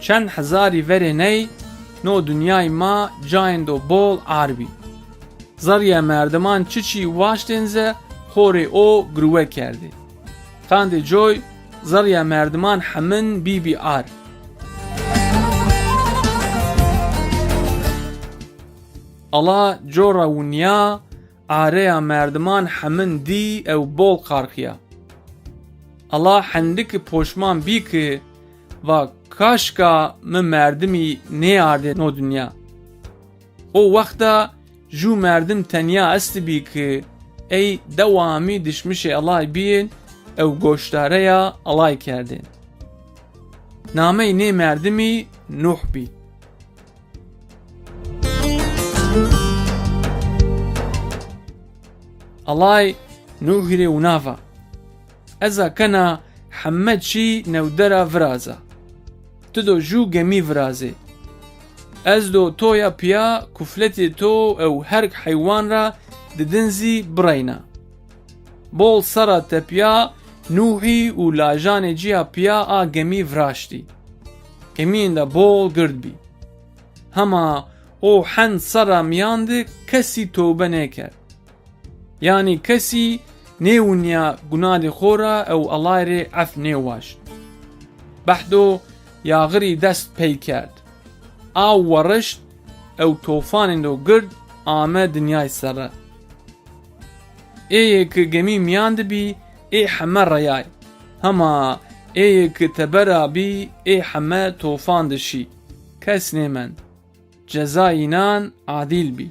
çend hezarî verê ney no dünyayê ma cayên do bol arbî. Zariya merdiman çiçî waştên ze horê o girwe kerdê. Xandê coy zariya merdiman hemin bîbî ar. Allah cora winya areya merdiman hemin dî ew bol qarxiya. Allah hendik poşman bî ki va kaşka me merdimî nêarde no dünya. O wexta jû merdim tenya est bî ki ey dewamî dişmişê Allah bîn ew goştareya Allah kerdin. Namey nê merdimî Nuh bî. Allah Nuhî û nava. Eza kena hemed çî newdera viraza. Tu do jû gemî virazê. Ez do toya piya kufletê to ew her heywan ra didin zî bireyna. Bol sera te piya Nuhî û lajanê ciya piya a gemî viraştî. Gemiyên de bol gırd bî. Hema o hend sera miyandı kesî tövbe nêker. Yani kesî nêwiniya gunadê xwe ra ew Allahê rê ef nêwaşt. Behdo yağirî dest pey kerd. Aw werişt ew tofanên do gırd ame dinyayê sere. Êyê ki gemî miyan dibî ê heme reyay. Hema êyê ki tebera bî ê heme tofan dişî. Kes nêmen. Cezayînan adîl bî.